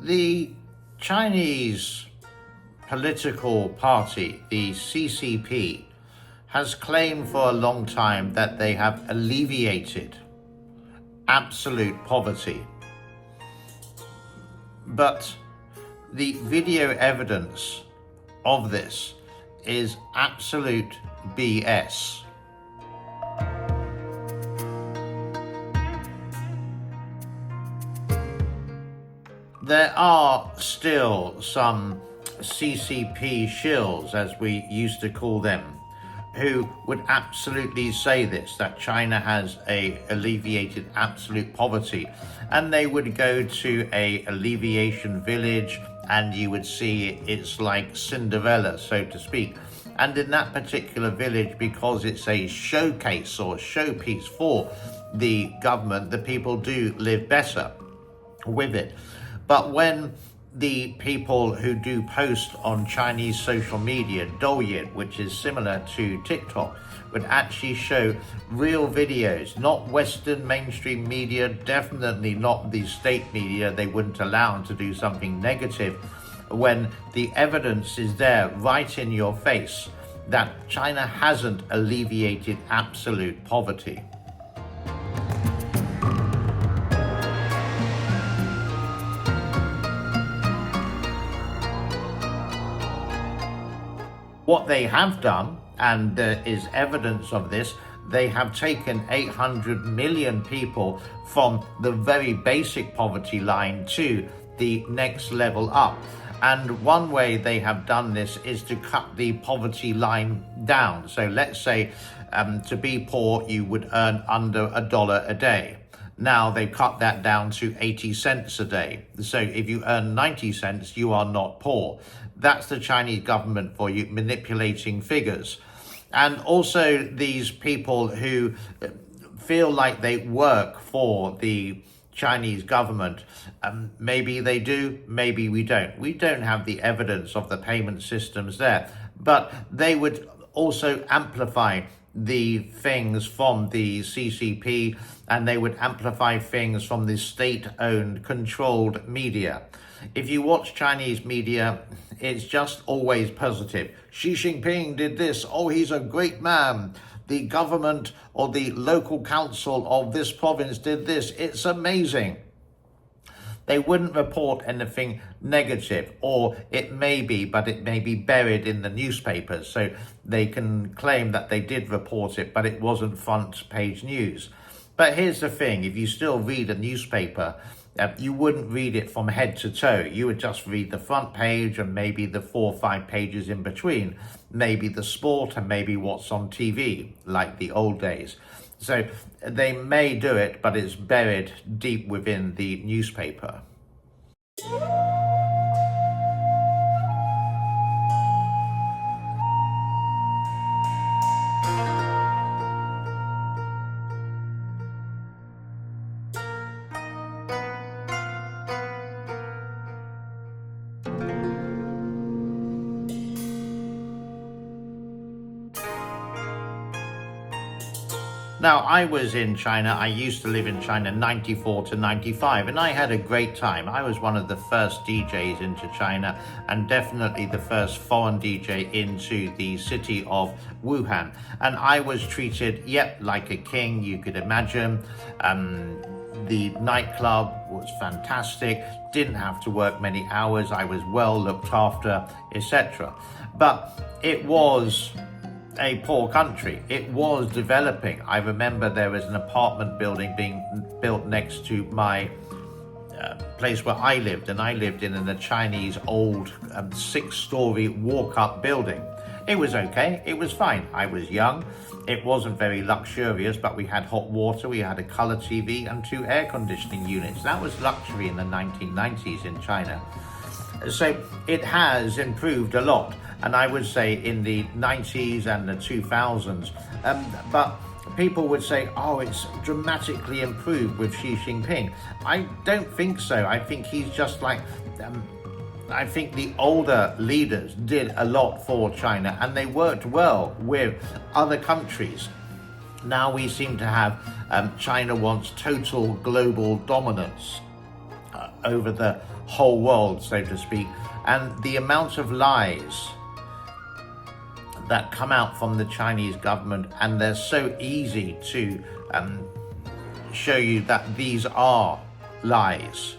The Chinese political party, the CCP, has claimed for a long time that they have alleviated absolute poverty. But the video evidence of this is absolute BS. There are still some CCP shills, as we used to call them, who would absolutely say this, that China has alleviated absolute poverty. And they would go to a alleviation village and you would see it's like Cinderella, so to speak. And in that particular village, because it's a showcase or showpiece for the government, the people do live better with it. But when the people who do post on Chinese social media, Douyin, which is similar to TikTok, would actually show real videos, not Western mainstream media, definitely not the state media. They wouldn't allow them to do something negative when the evidence is there right in your face that China hasn't alleviated absolute poverty. What they have done, and there is evidence of this, they have taken 800 million people from the very basic poverty line to the next level up. And one way they have done this is to cut the poverty line down. So let's say to be poor, you would earn under $1 a day. Now they've cut that down to 80 cents a day. So if you earn 90 cents, you are not poor. That's the Chinese government for you, manipulating figures. And also these people who feel like they work for the Chinese government, maybe they do, maybe we don't. We don't have the evidence of the payment systems there, but they would also amplify the things from the CCP, and they would amplify things from the state-owned, controlled media. If you watch Chinese media, it's just always positive. Xi Jinping did this. Oh, he's a great man. The government or the local council of this province did this. It's amazing. They wouldn't report anything negative, or it may be, but it may be buried in the newspapers. So they can claim that they did report it, but it wasn't front page news. But here's the thing, if you still read a newspaper, you wouldn't read it from head to toe. You would just read the front page and maybe the 4 or 5 pages in between, maybe the sport and maybe what's on TV, like the old days. So they may do it, but it's buried deep within the newspaper. Now, I was in China. I used to live in China 94 to 95, and I had a great time. I was one of the first DJs into China, and definitely the first foreign DJ into the city of Wuhan. And I was treated, like a king, you could imagine. The nightclub was fantastic, didn't have to work many hours, I was well looked after, etc. But it was a poor country. It was developing. I remember there was an apartment building being built next to my place where I lived, and I lived in a Chinese old 6-story walk-up building. It was okay, it was fine. I was young, it wasn't very luxurious, but we had hot water, we had a color TV and 2 air conditioning units. That was luxury in the 1990s in China. So it has improved a lot, and I would say in the 90s and the 2000s, but people would say, oh, it's dramatically improved with Xi Jinping. I don't think so. I think he's just like, I think the older leaders did a lot for China, and they worked well with other countries. Now we seem to have China wants total global dominance over the whole world, so to speak. And the amount of lies that come out from the Chinese government, and they're so easy to show you that these are lies,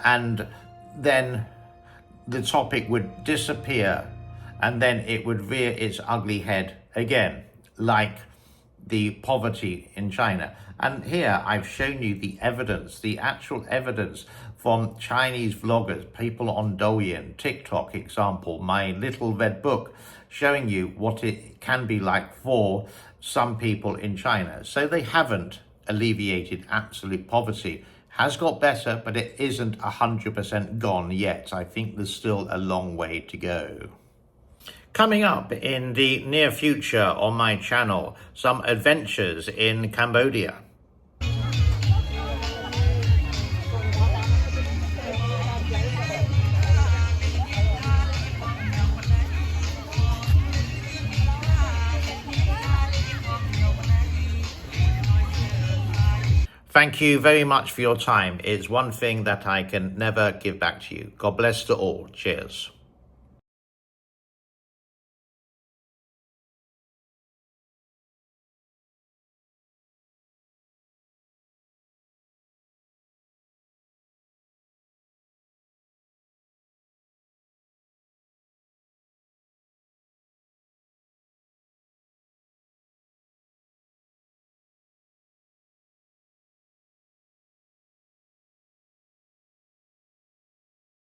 and then the topic would disappear, and then it would rear its ugly head again, like the poverty in China. And here I've shown you the evidence, the actual evidence from Chinese vloggers, people on Douyin, TikTok example, my little red book, showing you what it can be like for some people in China. So they haven't alleviated absolute poverty. Has got better, but it isn't 100% gone yet. I think there's still a long way to go. Coming up in the near future on my channel, some adventures in Cambodia. Thank you very much for your time. It's one thing that I can never give back to you. God bless to all. Cheers.